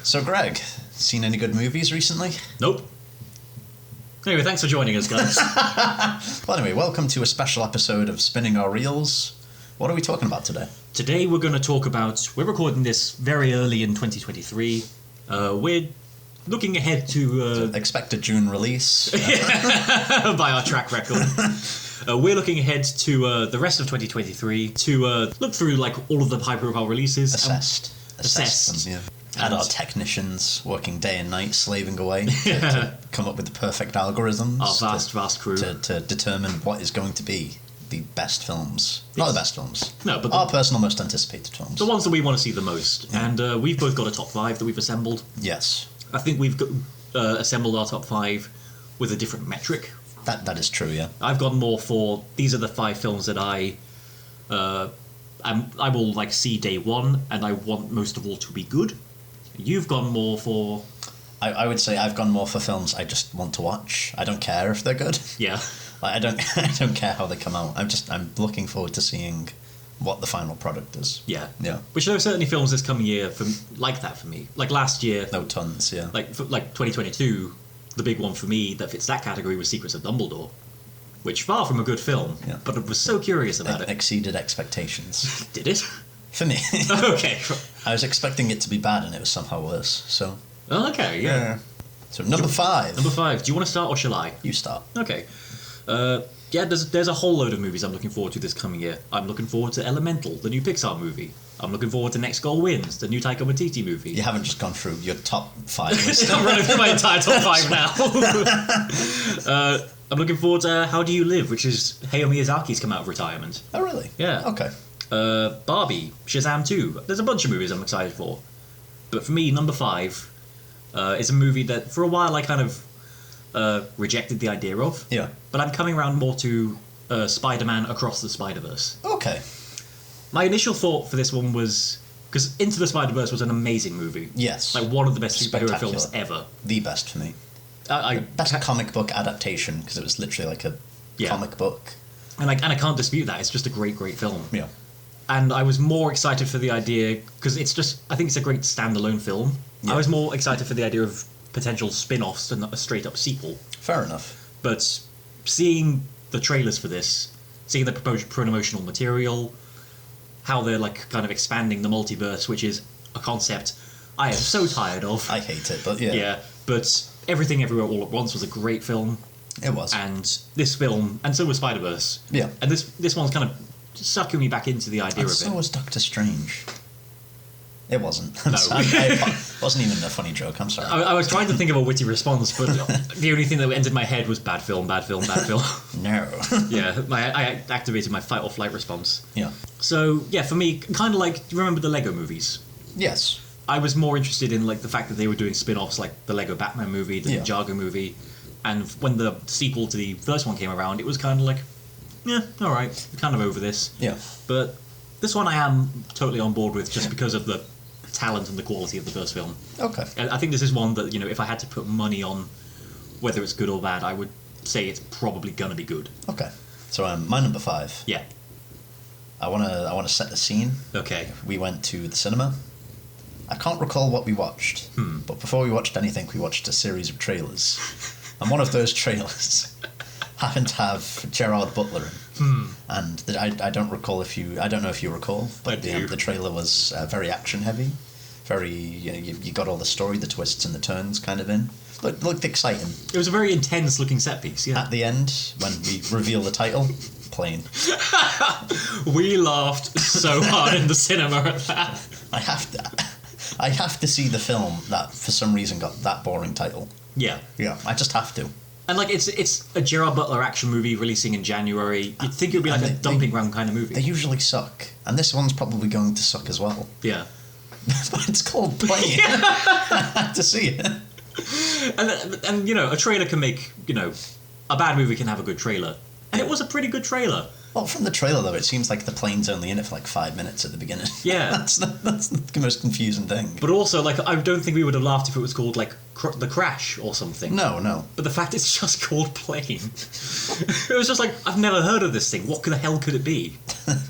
So, Greg, seen any good movies recently? Nope. Anyway, thanks for joining us, guys. Well, anyway, welcome to a special episode of Spinning Our Reels. What are we talking about today? Today we're going to talk about... We're recording this very early in 2023. We're looking ahead to... Expect a June release. by our track record. We're looking ahead to the rest of 2023 to look through like all of the high-profile releases. Assess them, yeah. And our technicians working day and night, slaving away to come up with the perfect algorithms. Our vast crew. To determine what is going to be the best films. Not the best films. No, but our personal most anticipated films. The ones that we want to see the most. Yeah. And we've both got a top 5 that we've assembled. Yes. I think we've got, assembled our top 5 with a different metric. That is true, yeah. I've gone more for, these are the 5 films that I will like see day one, and I want most of all to be good. You've gone more for... I would say I've gone more for films I just want to watch. I don't care if they're good. Yeah. Like, I don't care how they come out. I'm looking forward to seeing what the final product is. Yeah. Yeah. Which there are certainly films this coming year like that for me. Like last year... No, tons, yeah. Like 2022, the big one for me that fits that category was Secrets of Dumbledore. Which, far from a good film, yeah. But I was so curious about it. Exceeded expectations. Did it? For me. Okay. I was expecting it to be bad and it was somehow worse, so... Oh, okay, yeah. So, number 5. Number 5. Do you want to start or shall I? You start. Okay. Yeah, there's a whole load of movies I'm looking forward to this coming year. I'm looking forward to Elemental, the new Pixar movie. I'm looking forward to Next Goal Wins, the new Taika Waititi movie. You haven't just gone through your top 5 list. I'm running through my entire top 5 now. I'm looking forward to How Do You Live, which is Hayao Miyazaki's come out of retirement. Oh, really? Yeah. Okay. Barbie, Shazam 2. There's a bunch of movies I'm excited for. But for me, number 5 is a movie that for a while I kind of rejected the idea of. Yeah. But I'm coming around more to Spider-Man Across the Spider-Verse. Okay. My initial thought for this one was... Because Into the Spider-Verse was an amazing movie. Yes. Like one of the best superhero films ever. The best for me. Best comic book adaptation, because it was literally like a comic book. And I can't dispute that. It's just a great film. Yeah. And I was more excited for the idea, because I think it's a great standalone film. Yeah. I was more excited for the idea of potential spin-offs than a straight-up sequel. Fair enough. But seeing the trailers for this, seeing the promotional material, how they're like kind of expanding the multiverse, which is a concept I am so tired of. I hate it, but yeah. Yeah, but Everything Everywhere All at Once was a great film. It was. And this film, and so was Spider-Verse. Yeah. And this one's kind of sucking me back into the idea of it. So was Doctor Strange. It wasn't. No. It wasn't even a funny joke, I'm sorry. I was trying to think of a witty response, but the only thing that entered my head was bad film. No. Yeah, I activated my fight or flight response. Yeah. So, yeah, for me, kind of like, do you remember the Lego movies? Yes. I was more interested in like the fact that they were doing spin-offs like the Lego Batman movie, the Ninjago movie, and when the sequel to the first one came around, it was kind of like, yeah, all right, kind of over this. Yeah. But this one I am totally on board with just because of the talent and the quality of the first film. Okay. And I think this is one that, if I had to put money on whether it's good or bad, I would say it's probably gonna be good. Okay. So my number 5. Yeah. I wanna set the scene. Okay. We went to the cinema. I can't recall what we watched, but before we watched anything, we watched a series of trailers. And one of those trailers happened to have Gerard Butler in. And I don't know if you recall, but the trailer was very action heavy. Very, you got all the story, the twists and the turns kind of in. Looked exciting. It was a very intense looking set piece, yeah. At the end, when we reveal the title, plain. We laughed so hard in the cinema at that. I have to see the film that for some reason got that boring title. Yeah. Yeah, I just have to. And like it's a Gerard Butler action movie releasing in January. You'd think it would be like a dumping ground kind of movie. They usually suck, and this one's probably going to suck as well. Yeah. But it's called Plane. I have to see it. And a trailer can make, a bad movie can have a good trailer. And it was a pretty good trailer. Well, from the trailer, though, it seems like the plane's only in it for like 5 minutes at the beginning. Yeah. That's the most confusing thing. But also, like, I don't think we would have laughed if it was called, like, The Crash or something. No. But the fact it's just called Plane. It was just like, I've never heard of this thing. What the hell could it be?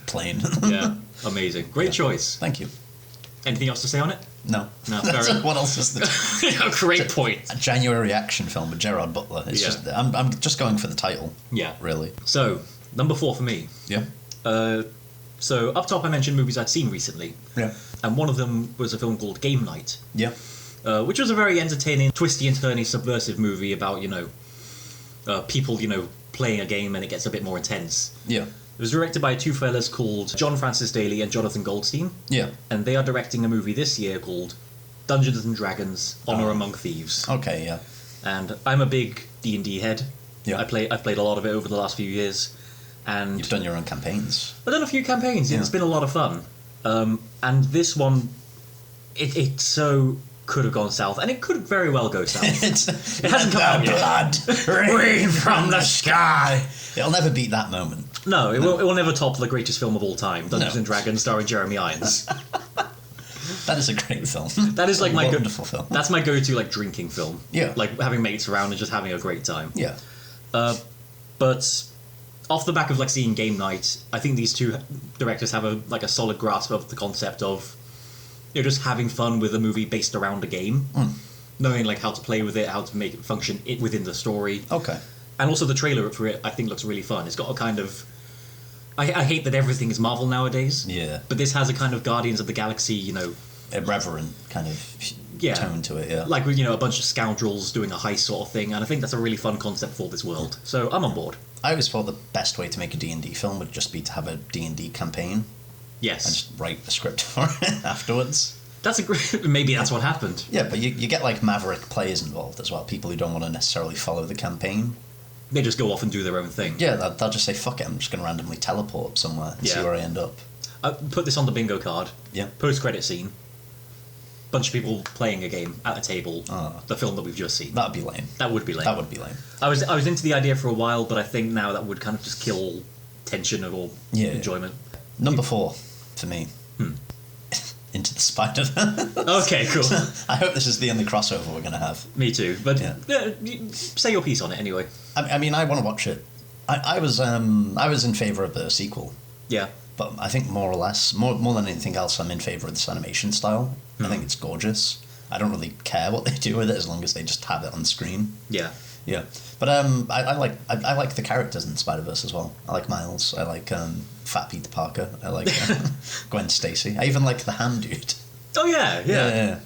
Plane. Yeah. Amazing. Great choice. Thank you. Anything else to say on it? No. No, fair enough. What else is the Great point. a January action film with Gerard Butler? It's Yeah. just I'm just going for the title. Yeah. Really. So, number 4 for me. Yeah. So, up top I mentioned movies I'd seen recently, Yeah. and one of them was a film called Game Night, Yeah. which was a very entertaining, twisty and turny, subversive movie about, people, playing a game and it gets a bit more intense. Yeah. It was directed by two fellas called John Francis Daly and Jonathan Goldstein, Yeah. and they are directing a movie this year called Dungeons and Dragons: Honor Oh. Among Thieves. Okay. Yeah. And I'm a big D&D head. Yeah. I've played a lot of it over the last few years, and You've done your own campaigns. I've done a few campaigns. Yeah. It's been a lot of fun. And this one, it so could have gone south, and it could very well go south. It hasn't come out yet. blood rain from the sky. It'll never beat that moment. No, it will never top the greatest film of all time, Dungeons No. and Dragons, starring Jeremy Irons. That is a great film. That is like a my wonderful film. That's my go-to like drinking film. Yeah. Like having mates around and just having a great time. Yeah. But off the back of like seeing Game Night, I think these two directors have a solid grasp of the concept of just having fun with a movie based around a game, knowing like how to play with it, how to make it function within the story. Okay. And also the trailer for it, I think, looks really fun. It's got a kind of... I hate that everything is Marvel nowadays. Yeah. But this has a kind of Guardians of the Galaxy, Irreverent kind of Yeah. tone to it. Yeah. like with, a bunch of scoundrels doing a heist sort of thing. And I think that's a really fun concept for this world. So I'm on board. I always thought the best way to make a D&D film would just be to have a D&D campaign and Yes. just write the script for it afterwards. That's a great... Maybe that's what happened. Yeah, but you get like maverick players involved as well. People who don't want to necessarily follow the campaign. They just go off and do their own thing. Yeah, they'll just say, fuck it, I'm just going to randomly teleport somewhere and see Yeah. where I end up. Put this on the bingo card. Yeah. Post-credit scene. Bunch of people playing a game at a table. Oh. The film that we've just seen. That'd be lame. That would be lame. That would be lame. I was into the idea for a while, but I think now that would kind of just kill tension or Yeah. enjoyment. Number 4 for me. Into the Spider-Verse. Okay, cool. I hope this is the only crossover we're going to have. Me too. But Yeah. say your piece on it anyway. I mean, I want to watch it. I was in favour of the sequel, Yeah. but I think more or less, more than anything else, I'm in favour of this animation style. I think it's gorgeous. I don't really care what they do with it as long as they just have it on screen. Yeah. Yeah, but I like the characters in Spider-Verse as well. I like Miles. I like Fat Peter Parker. I like Gwen Stacy. I even like the Hand Dude. Oh yeah, yeah. Yeah.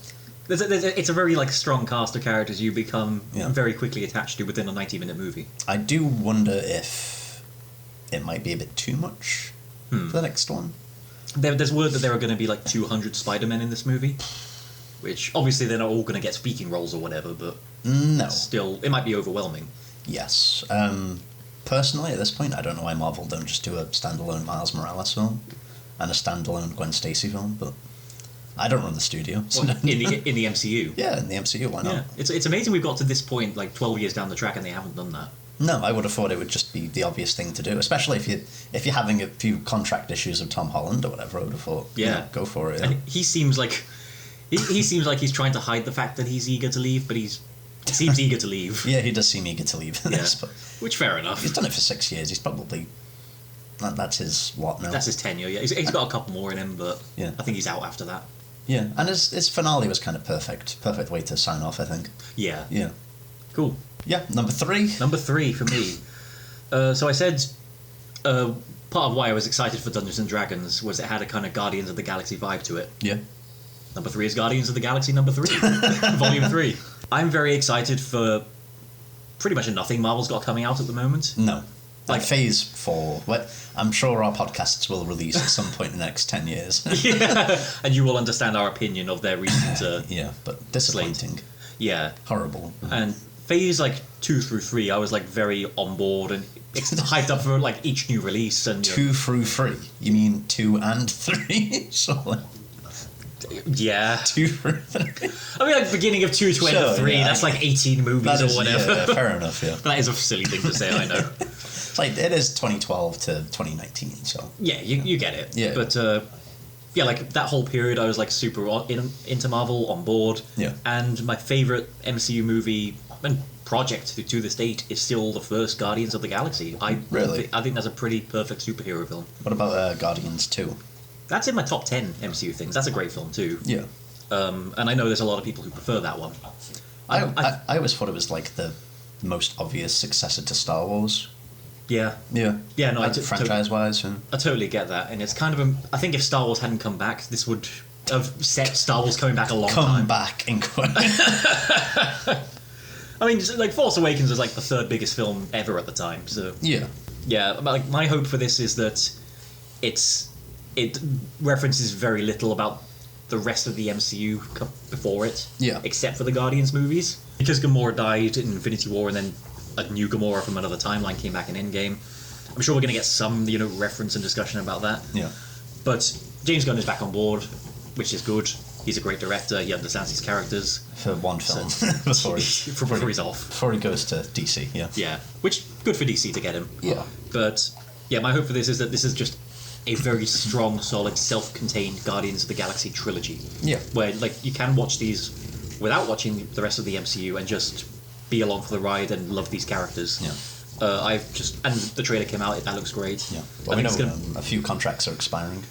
It's a very like strong cast of characters you become Yeah. very quickly attached to within a 90-minute movie. I do wonder if it might be a bit too much for the next one. There's word that there are going to be like 200 Spider-Men in this movie, which obviously they're not all going to get speaking roles or whatever, but No. still, it might be overwhelming. Yes. Personally, at this point, I don't know why Marvel don't just do a standalone Miles Morales film and a standalone Gwen Stacy film, but I don't run the studio. So Well, in the MCU. yeah, in the MCU, why not? Yeah, it's amazing we've got to this point, like 12 years down the track, and they haven't done that. No, I would have thought it would just be the obvious thing to do, especially if you're having a few contract issues with Tom Holland or whatever. I would have thought, Yeah. go for it. Yeah. And he seems like he seems like he's trying to hide the fact that he's eager to leave, but he seems eager to leave. Yeah, he does seem eager to leave. Yeah. This, but Which fair enough. he's done it for 6 years. He's probably that's his what now? That's his tenure. Yeah, he's got a couple more in him, but Yeah. I think he's out after that. Yeah, and his finale was kind of perfect way to sign off. I think. Yeah. Yeah, Cool. yeah. Number 3. Number 3 for me. So I said part of why I was excited for Dungeons and Dragons was it had a kind of Guardians of the Galaxy vibe to it. Yeah. Number 3 is Guardians of the Galaxy number 3, Volume 3. I'm very excited for pretty much nothing Marvel's got coming out at the moment. No. Like Like- Phase 4. What I'm sure our podcasts will release at some point in the next 10 years. Yeah, and you will understand our opinion of their recent. Yeah, but disappointing. Yeah, Horrible. and Phase like 2 through 3, I was like very on board and hyped up for like each new release and 2 through 3. You mean 2 and 3? Surely. yeah. 2 through 3. I mean, like beginning of 2 to end of Sure, 3. yeah. That's like 18 movies or whatever. Yeah, fair enough, yeah. That is a silly thing to say, I know. It's like, it is 2012 to 2019, so... Yeah, you get it. Yeah. But yeah, like that whole period, I was like super into Marvel, on board. Yeah. And my favorite MCU movie and project to this date is still the first Guardians of the Galaxy. Really? I think that's a pretty perfect superhero film. What about Guardians 2? That's in my top 10 MCU things. That's a great film too. Yeah. And I know there's a lot of people who prefer that one. I always thought it was like the most obvious successor to Star Wars. Yeah. Yeah. Yeah, no, like franchise-wise. Yeah. I totally get that. And it's kind of I think if Star Wars hadn't come back, this would have set Star Wars coming back a long time. Come back in I mean, like, Force Awakens was like the third biggest film ever at the time, so... Yeah. Yeah, but, like, my hope for this is that it references very little about the rest of the MCU before it. Yeah. Except for the Guardians movies. Because Gamora died in Infinity War, and then a new Gamora from another timeline came back in Endgame. I'm sure we're going to get some, reference and discussion about that. Yeah. But James Gunn is back on board, which is good. He's a great director. He understands his characters. For one film. before he's off. Before he goes to DC, yeah. Yeah, which, good for DC to get him. Yeah. But, yeah, my hope for this is that this is just a very strong, solid, self-contained Guardians of the Galaxy trilogy. Yeah. Where, like, you can watch these without watching the rest of the MCU and just be along for the ride and love these characters. Yeah. And the trailer came out, that looks great. Yeah. I Well, we think know a few contracts are expiring.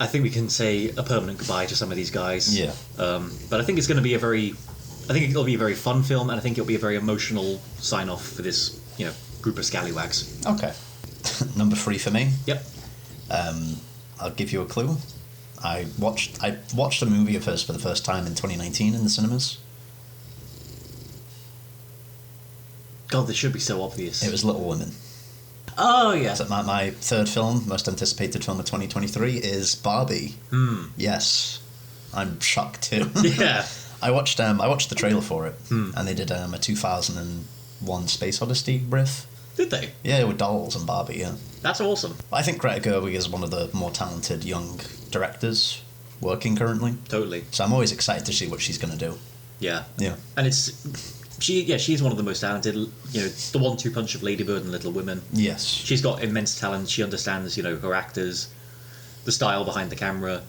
I think we can say a permanent goodbye to some of these guys. Yeah. But I think it's going to be I think it'll be a very fun film, and I think it'll be a very emotional sign-off for this, group of scallywags. Okay. Number 3 for me. Yep. I'll give you a clue. I watched a movie of hers for the first time in 2019 in the cinemas. God, this should be so obvious. It was Little Women. Oh, yeah. So my third film, most anticipated film of 2023, is Barbie. Yes. I'm shocked too. Yeah. I watched the trailer for it, and they did a 2001 Space Odyssey riff. Did they? Yeah, with dolls and Barbie, yeah. That's awesome. I think Greta Gerwig is one of the more talented young directors working currently. Totally. So I'm always excited to see what she's going to do. Yeah. Yeah. And she's one of the most talented, the 1-2 punch of Lady Bird and Little Women. Yes. She's got immense talent. She understands, her actors, the style behind the camera,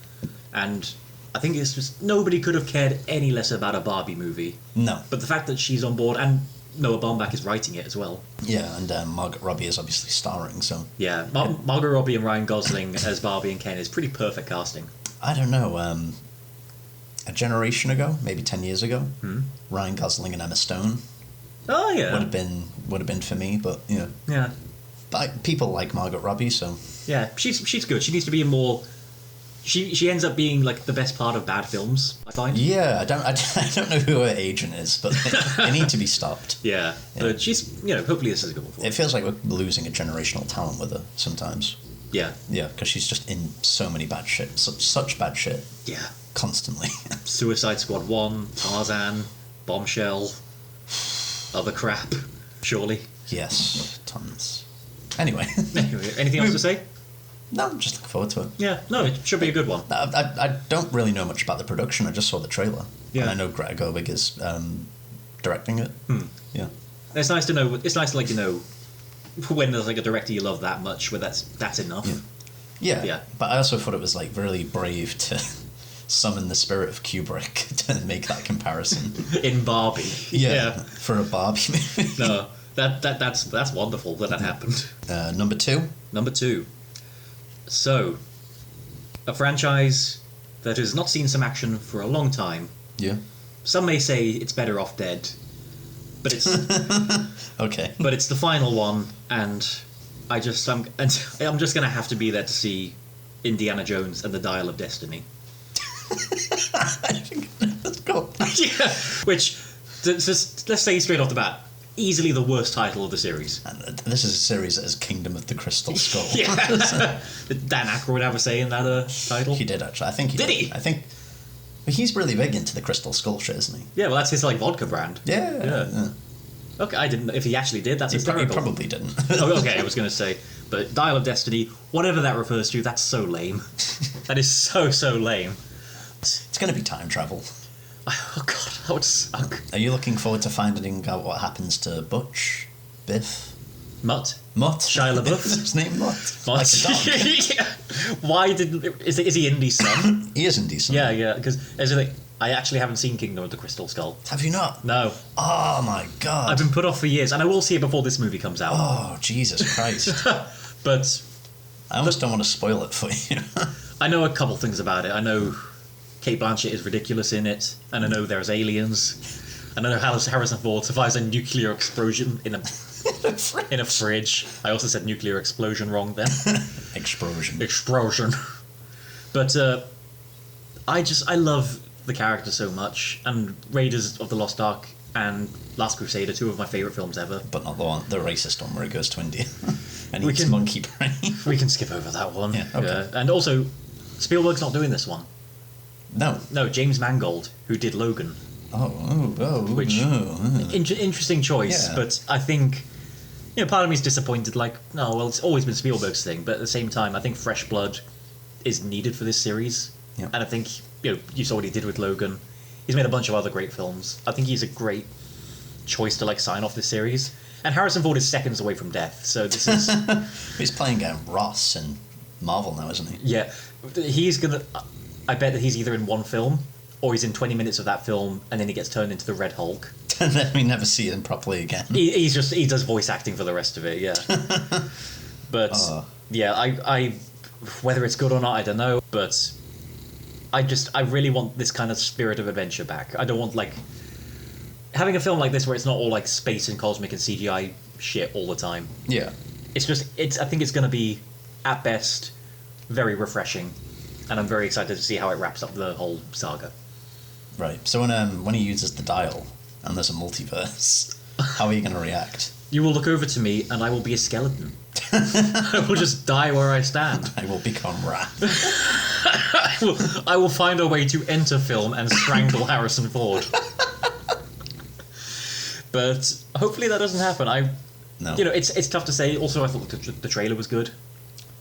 and I think it's just nobody could have cared any less about a Barbie movie. No. But the fact that she's on board, and Noah Baumbach is writing it as well. Yeah, and Margot Robbie is obviously starring, so... Yeah, Margot Robbie and Ryan Gosling as Barbie and Ken is pretty perfect casting. I don't know, a generation ago, maybe 10 years ago, Ryan Gosling and Emma Stone Oh, yeah. would have been for me, but, Yeah. But people like Margot Robbie, so... Yeah, she's good. She needs to be in more... She ends up being, like, the best part of bad films, I find. Yeah, I don't know who her agent is, but they need to be stopped. Yeah, but she's, hopefully this is a good one for her. It feels like we're losing a generational talent with her sometimes. Yeah. Yeah, because she's just in so many bad shit, such bad shit. Yeah. Constantly. Suicide Squad 1, Tarzan, Bombshell, other crap, surely. Yes, tons. Anyway. Anyway, anything else to say? No, I'm just looking forward to it. Yeah, no, it should be a good one. I don't really know much about the production. I just saw the trailer. Yeah. And I know Greta Gerwig is directing it. Yeah. It's nice to know. It's nice to when there's like a director you love that much, where that's enough. Yeah. Yeah. But I also thought it was like really brave to summon the spirit of Kubrick to make that comparison. In Barbie. Yeah. For a Barbie movie. No, that's wonderful that happened. Number 2. Number 2. So, a franchise that has not seen some action for a long time. Yeah. Some may say it's better off dead, but it's Okay. but it's the final one, and I'm just gonna have to be there to see Indiana Jones and the Dial of Destiny. Let's go. Yeah, which let's say straight off the bat, easily the worst title of the series. And this is a series that is Kingdom of the Crystal Skull. Yeah. Did Dan Aykroyd have a say in that title? He did, actually. I think he Did he? I think... But he's really big into the Crystal Skull shit, isn't he? Yeah, well, that's his vodka brand. Yeah. Okay, I didn't. If he actually did, that's He hysterical. probably didn't. Oh, okay, I was going to say, but Dial of Destiny, whatever that refers to, that's so lame. That is so lame. It's going to be time travel. Oh god, that would suck. Are you looking forward to finding out what happens to Butch? Biff? Mutt. Shia LaBeouf? Is his name Mutt? Mutt. Like a dog. Yeah. Why didn't... Is he Indy's son? He is indecent. Yeah, because I actually haven't seen Kingdom of the Crystal Skull. Have you not? No. Oh my god. I've been put off for years, and I will see it before this movie comes out. Oh, Jesus Christ. But I almost don't want to spoil it for you. I know a couple things about it. I know Kate Blanchett is ridiculous in it, and I know there's aliens, and I know Harrison Ford survives a nuclear explosion in a fridge. I also said nuclear explosion wrong then. Explosion. But I love the character so much, and Raiders of the Lost Ark and Last Crusade are two of my favourite films ever. But not the racist one where he goes to India and eats monkey brain. We can skip over that one. Yeah, okay. Yeah. And also, Spielberg's not doing this one. No, James Mangold, who did Logan. Interesting choice, Yeah. but I think, part of me is disappointed, like, no, well, it's always been Spielberg's thing, but at the same time, I think fresh blood is needed for this series. Yeah. And I think, you saw what he did with Logan. He's made a bunch of other great films. I think he's a great choice to, sign off this series. And Harrison Ford is seconds away from death, so this is... He's playing Ross in Marvel now, isn't he? Yeah, he's gonna... I bet that he's either in one film, or he's in 20 minutes of that film, and then he gets turned into the Red Hulk. And then we never see him properly again. He does voice acting for the rest of it, yeah. But, yeah, I whether it's good or not, I don't know, but I really want this kind of spirit of adventure back. I don't want, having a film like this where it's not all, space and cosmic and CGI shit all the time. Yeah. I think it's going to be, at best, very refreshing. And I'm very excited to see how it wraps up the whole saga. Right. So when he uses the dial and there's a multiverse, how are you going to react? You will look over to me and I will be a skeleton. I will just die where I stand. I will become Wrath. I will find a way to enter film and strangle Harrison Ford. But hopefully that doesn't happen. No. It's tough to say. Also, I thought the trailer was good.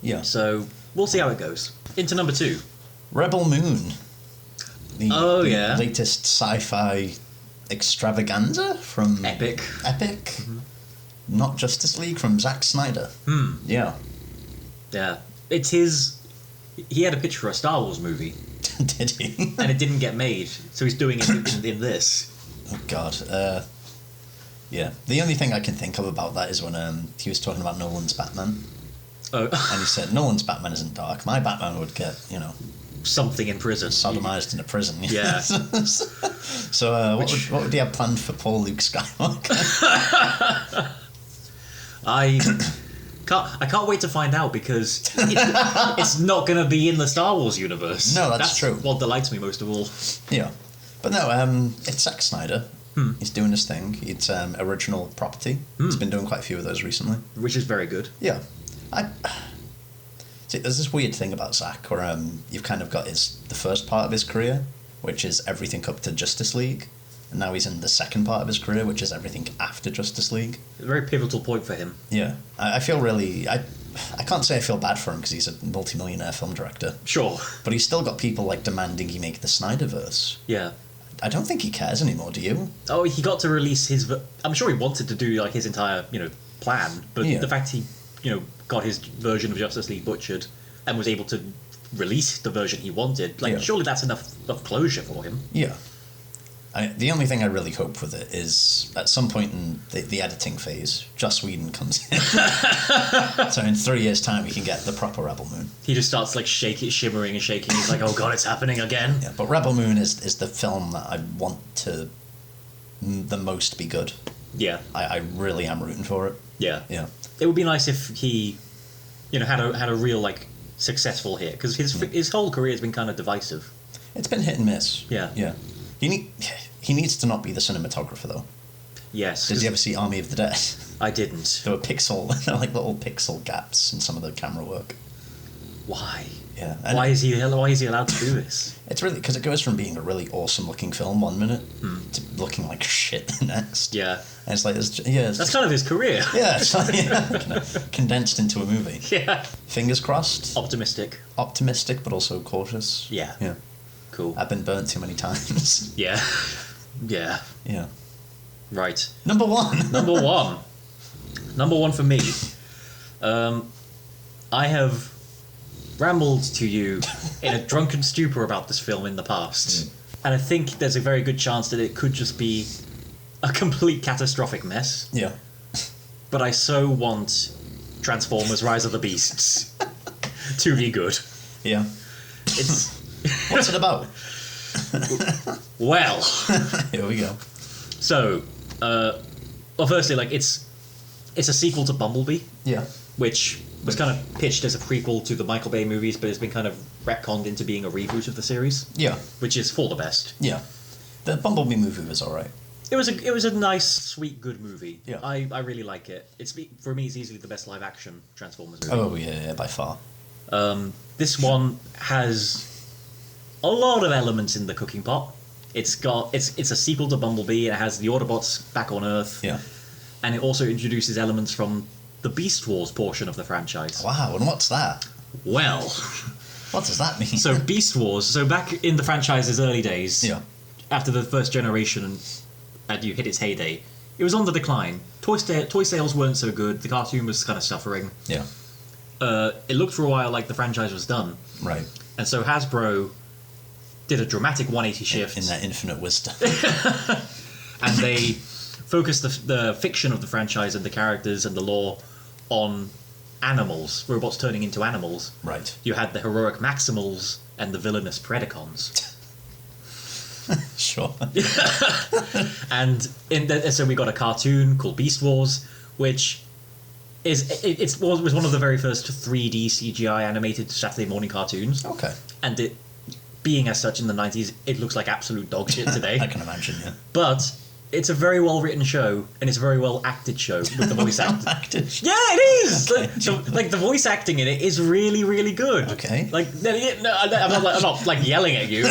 Yeah. So we'll see how it goes. Into number 2. Rebel Moon. The latest sci-fi extravaganza from Epic. Mm-hmm. Not Justice League, from Zack Snyder. Yeah. Yeah. It's his... He had a pitch for a Star Wars movie. Did he? And it didn't get made, so he's doing it in this. Oh, God. Yeah. The only thing I can think of about that is when he was talking about Nolan's Batman. Oh. And he said, Nolan's Batman isn't dark. My Batman would get, something in prison. sodomized in a prison. Yeah. So what would he have planned for poor Luke Skywalker? I can't wait to find out, because it's not going to be in the Star Wars universe. No, that's true. What delights me most of all. Yeah. But no, it's Zack Snyder. He's doing his thing. It's original property. He's been doing quite a few of those recently. Which is very good. Yeah. See, there's this weird thing about Zack where you've kind of got the first part of his career, which is everything up to Justice League, and now he's in the second part of his career, which is everything after Justice League. A very pivotal point for him. Yeah. I feel really... I can't say I feel bad for him because he's a multi-millionaire film director. Sure. But he's still got people demanding he make the Snyderverse. Yeah. I don't think he cares anymore, do you? Oh, he got to release his... I'm sure he wanted to do his entire, plan, but the fact he, got his version of Justice League butchered and was able to release the version he wanted, surely that's enough closure for him. Yeah. The only thing I really hope with it is at some point in the editing phase, Joss Whedon comes in. So in 3 years' time, we can get the proper Rebel Moon. He just starts shimmering and shaking. He's like, oh God, it's happening again. Yeah, but Rebel Moon is the film that I want to the most be good. Yeah. I really am rooting for it. Yeah. Yeah. It would be nice if he, had a real successful hit, because his whole career has been kind of divisive. It's been hit and miss. Yeah. Yeah. He needs to not be the cinematographer though. Yes. Did you ever see Army of the Dead? I didn't. There were little pixel gaps in some of the camera work. Why? Yeah. Why is he allowed to do this? It's really because it goes from being a really awesome looking film 1 minute to looking like shit the next. Yeah. And it's that's kind of his career. Yeah, it's condensed into a movie. Yeah. Fingers crossed. Optimistic, but also cautious. Yeah. Yeah. Cool. I've been burnt too many times. Yeah. Yeah. Yeah. Right. Number one. Number one for me. I have rambled to you in a drunken stupor about this film in the past. And I think there's a very good chance that it could just be a complete catastrophic mess. Yeah. But I so want Transformers Rise of the Beasts to be good. Yeah. It's What's it about? Well, Here we go. so, well, firstly, like it's a sequel to Bumblebee, Yeah. which was kind of pitched as a prequel to the Michael Bay movies, but it's been kind of retconned into being a reboot of the series, Yeah. which is for the best. Yeah. The Bumblebee movie was alright. It was a nice, sweet, good movie. Yeah. I really like it. For me, it's easily the best live action Transformers movie. Oh, yeah, by far. This one has a lot of elements in the cooking pot. It's a sequel to Bumblebee. It has the Autobots back on Earth, Yeah. and it also introduces elements from the Beast Wars portion of the franchise. Wow, and what's that? Well, What does that mean? so Beast Wars. So back in the franchise's early days, Yeah. after the first generation and you hit its heyday, it was on the decline. Toy sales weren't so good. The cartoon was kind of suffering. Yeah. It looked for a while like the franchise was done, Right. and so Hasbro did a dramatic 180 shift, In their infinite wisdom. and they focused the fiction of the franchise and the characters and the lore on animals, robots turning into animals. Right. You had the heroic Maximals and the villainous Predacons. Sure. And so we got a cartoon called Beast Wars, which was one of the very first 3D CGI animated Saturday morning cartoons, Okay. and it being as such in the 90s, it looks like absolute dog shit today. I can imagine, yeah. But it's a very well written show, and it's a very well acted show with the voice acting. Acted. Yeah, it is. Okay. Like the voice acting in it is really, really good. Okay. Like no, I'm not like yelling at you.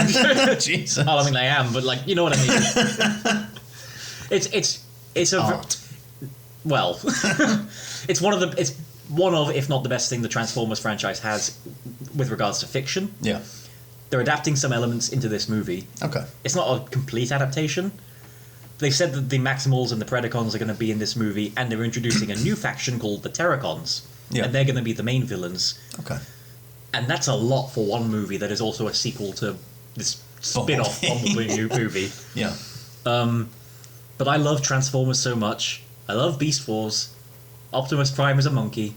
Jesus. Well, I mean, I am, but like, you know what I mean. It's a Art. well, it's one of, if not the best thing the Transformers franchise has with regards to fiction. Yeah. They're adapting some elements into this movie. Okay. It's not a complete adaptation. They've said that the Maximals and the Predacons are going to be in this movie, and they're introducing a new faction called the Terracons, Yeah. and they're going to be the main villains. Okay. And that's a lot for one movie that is also a sequel to this spin-off Bumblebee. Bumblebee movie. Yeah. But I love Transformers so much. I love Beast Wars. Optimus Prime is a monkey.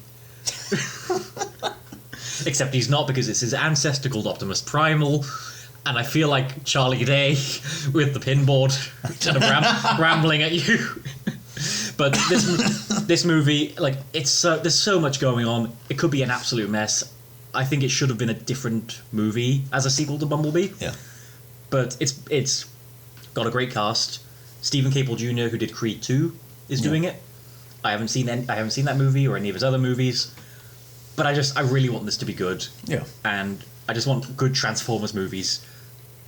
Except he's not, because it's his ancestor called Optimus Primal. And I feel like Charlie Day with the pinboard kind of rambling at you. But this movie, like, there's so much going on. It could be an absolute mess. I think it should have been a different movie as a sequel to Bumblebee. Yeah. But it's got a great cast. Stephen Caple Jr., who did Creed 2, is doing it. I haven't seen that movie or any of his other movies, but I really want this to be good. Yeah. And I just want good Transformers movies.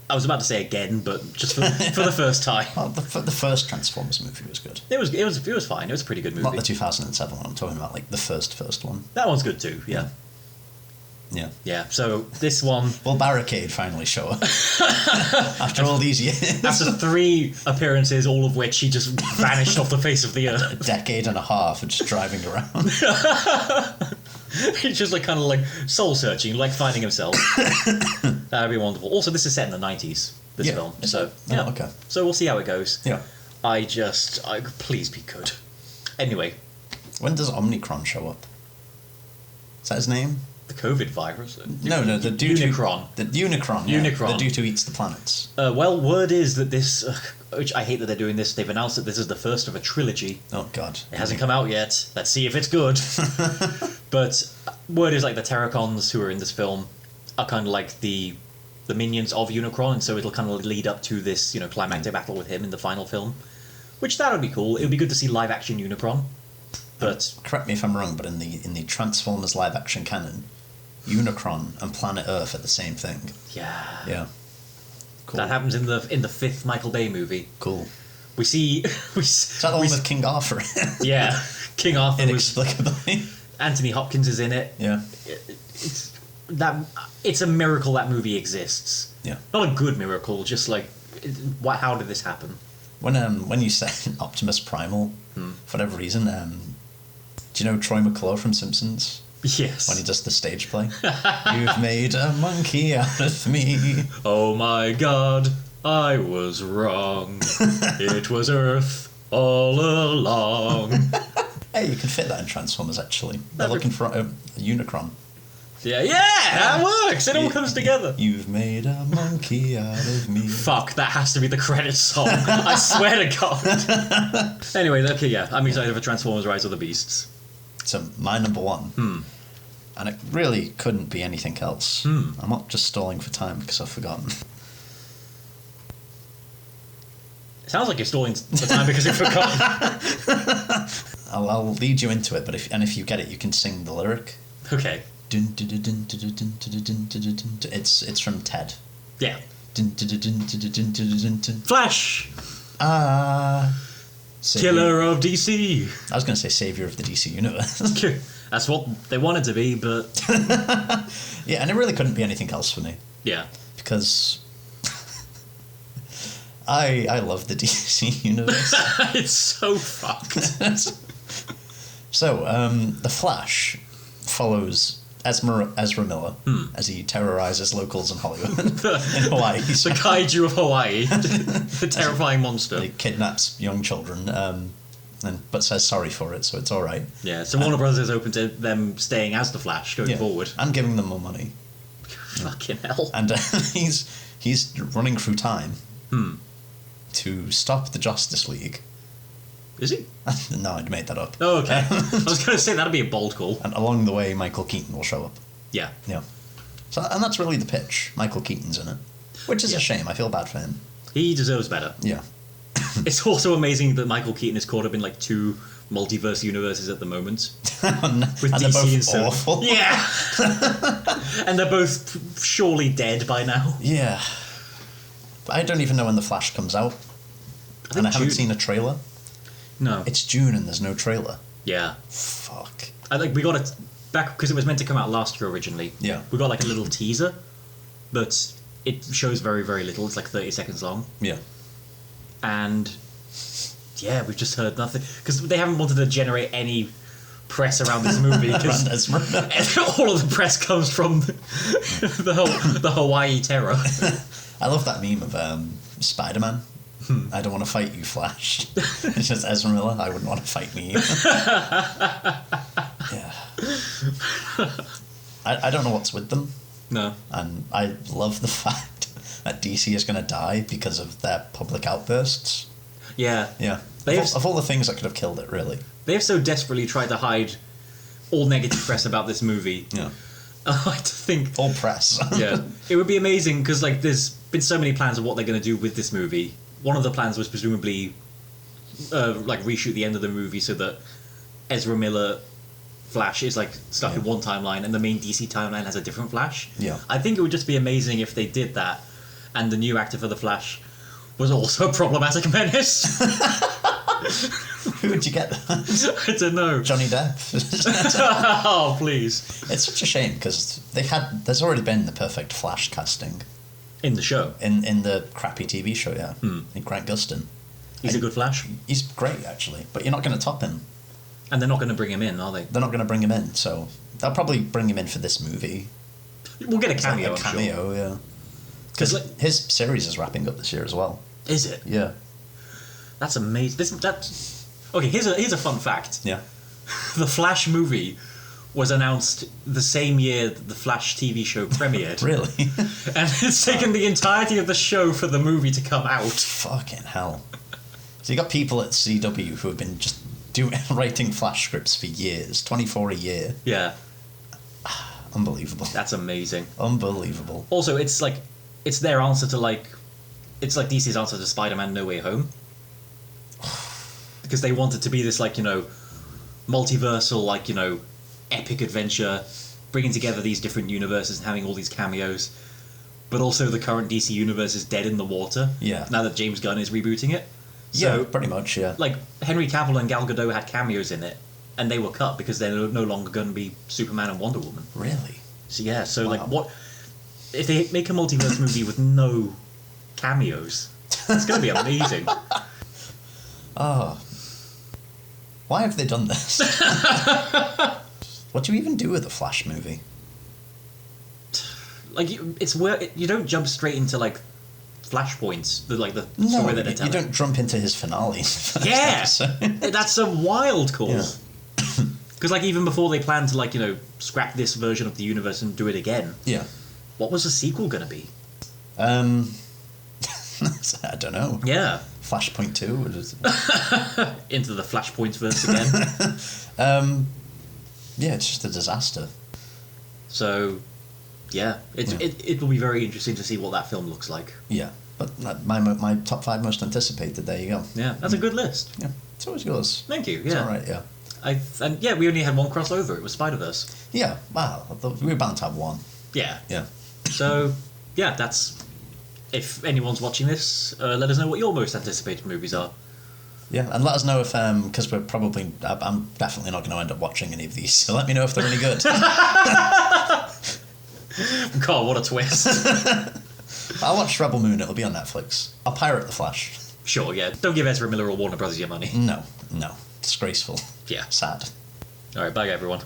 I was about to say again, but just for the first time. Well, the first Transformers movie was good. It was fine. It was a pretty good movie. Not the 2007 one. I'm talking about like the first one. That one's good too. Yeah. Yeah. Yeah. So this one, Will Barricade finally show up after all these years? after 3 appearances, all of which he just vanished off the face of the earth. A decade and a half of just driving around. He's just like kind of like soul searching, like finding himself. That'd be wonderful. Also, this is set in the 90s. This Yeah. film, Is so it? Oh, yeah. okay. So we'll see how it goes. Yeah. Please be good. Anyway, When does Omnicron show up? Is that his name? the COVID virus. No, the dude Unicron. The Unicron. Yeah, Unicron. the dude who eats the planets. Well, word is that this, which I hate that they're doing this. They've announced that this is the first of a trilogy. Oh God. It hasn't come out yet. Let's see if it's good. But word is like the Terracons who are in this film are kind of like the minions of Unicron, and so it'll kind of lead up to this, climactic battle with him in the final film. Which that would be cool. It would be good to see live action Unicron. But Correct me if I'm wrong, but in the Transformers live action canon, Unicron and Planet Earth are the same thing. yeah, Yeah. Cool. that happens in the 5th Michael Bay movie. Cool. We see Is that the one with King Arthur? yeah, King Arthur was Inexplicably. Anthony Hopkins is in it. Yeah. It's a miracle that movie exists. Yeah. Not a good miracle, just like how did this happen? When you said Optimus Primal, for whatever reason, do you know Troy McClure from Simpsons? Yes. When he does the stage play? You've made a monkey out of me. Oh my god, I was wrong. It was Earth all along. Hey, you can fit that in Transformers, actually. They're looking for a Unicron. Yeah, that works. It all comes together. You've made a monkey out of me. Fuck, that has to be the credits song. I swear to God. Anyway, okay, yeah, I'm excited for Transformers: Rise of the Beasts. So my number one, and it really couldn't be anything else. I'm not just stalling for time because I've forgotten. It sounds like you're stalling for time because you've forgotten. I'll lead you into it, but if you get it, you can sing the lyric. Okay. It's from Ted. Yeah. Flash! Killer of DC. I was going to say savior of the DC universe. That's what they wanted to be, but... Yeah, and it really couldn't be anything else for me. Yeah. Because I love the DC universe. It's so fucked. So, The Flash follows Ezra Miller as he terrorizes locals in Hollywood, in Hawaii. The kaiju of Hawaii, the terrifying monster. He kidnaps young children, but says sorry for it, so it's all right. Yeah, so Warner Brothers is open to them staying as the Flash going forward. And giving them more money. Fucking hell. And he's running through time to stop the Justice League. Is he? No, I'd made that up. Oh, okay. I was going to say that'd be a bold call. And along the way, Michael Keaton will show up. Yeah. Yeah. So, and that's really the pitch. Michael Keaton's in it, which is a shame. I feel bad for him. He deserves better. Yeah. It's also amazing that Michael Keaton is caught up in like 2 multiverse universes at the moment. With and DC they're both and so awful. Yeah. And they're both surely dead by now. Yeah. But I don't even know when The Flash comes out. And I haven't seen a trailer. No. It's June and there's no trailer. Yeah. Fuck. I think we got it back because it was meant to come out last year originally. Yeah. We got like a little teaser, but it shows very, very little. It's like 30 seconds long. Yeah. And yeah, we've just heard nothing because they haven't wanted to generate any press around this movie because all of the press comes from the Hawaii terror. I love that meme of Spider-Man. I don't want to fight you, Flash. It's just Ezra Miller. I wouldn't want to fight me. Yeah. I don't know what's with them. No. And I love the fact that DC is going to die because of their public outbursts. Yeah. Yeah. Of all the things that could have killed it, really. They have so desperately tried to hide all negative press about this movie. Yeah. I think all press. Yeah. It would be amazing because like there's been so many plans of what they're going to do with this movie. One of the plans was presumably like reshoot the end of the movie so that Ezra Miller Flash is like stuck in one timeline and the main DC timeline has a different Flash. Yeah. I think it would just be amazing if they did that and the new actor for the Flash was also a problematic menace. Who would you get? I don't know. Johnny Depp. Oh, please. It's such a shame because there's already been the perfect Flash casting. In the show? In the crappy TV show, yeah. In Grant Gustin. He's a good Flash? He's great, actually. But you're not going to top him. And they're not going to bring him in, are they? They're not going to bring him in, so they'll probably bring him in for this movie. We'll get a cameo, like a cameo, yeah. Because his series is wrapping up this year as well. Is it? Yeah. That's amazing. Okay, here's a fun fact. Yeah. The Flash movie was announced the same year that the Flash TV show premiered. Really? And it's taken the entirety of the show for the movie to come out. Fucking hell. So you got people at CW who have been just writing Flash scripts for years, 24 a year. Yeah. Unbelievable. That's amazing. Unbelievable. Also, it's their answer to it's like DC's answer to Spider-Man No Way Home. Because they want it to be this multiversal, epic adventure, bringing together these different universes and having all these cameos. But also the current DC universe is dead in the water. Yeah. Now that James Gunn is rebooting it. So, yeah, pretty much, yeah. Like, Henry Cavill and Gal Gadot had cameos in it, and they were cut because they're no longer going to be Superman and Wonder Woman. Really? So, yeah, so, Wow. what... If they make a multiverse movie with no cameos, it's going to be amazing. Oh. Why have they done this? What do you even do with a Flash movie? It's where you don't jump straight into flashpoints, the No, story that they're telling. you don't jump into his finale. Yeah, that's a wild call. Yeah. Because, like, even before they planned to, like, scrap this version of the universe and do it again, Yeah. what was the sequel going to be? I don't know. Yeah. Flashpoint 2? Into the Flashpoint verse again. Yeah, it's just a disaster. So, yeah. It will be very interesting to see what that film looks like. Yeah. But my top 5 most anticipated, there you go. Yeah, that's a good list. Yeah, it's always yours. Thank you, yeah. It's alright, yeah. And we only had one crossover. It was Spider-Verse. Yeah, well, we were bound to have one. Yeah. Yeah. So, yeah, that's... If anyone's watching this, let us know what your most anticipated movies are. Yeah, and let us know if, because I'm definitely not going to end up watching any of these, so let me know if they're any good. God, what a twist. I'll watch Rebel Moon, it'll be on Netflix. I'll pirate The Flash. Sure, yeah. Don't give Ezra Miller or Warner Brothers your money. No. Disgraceful. Yeah. Sad. Alright, bye everyone.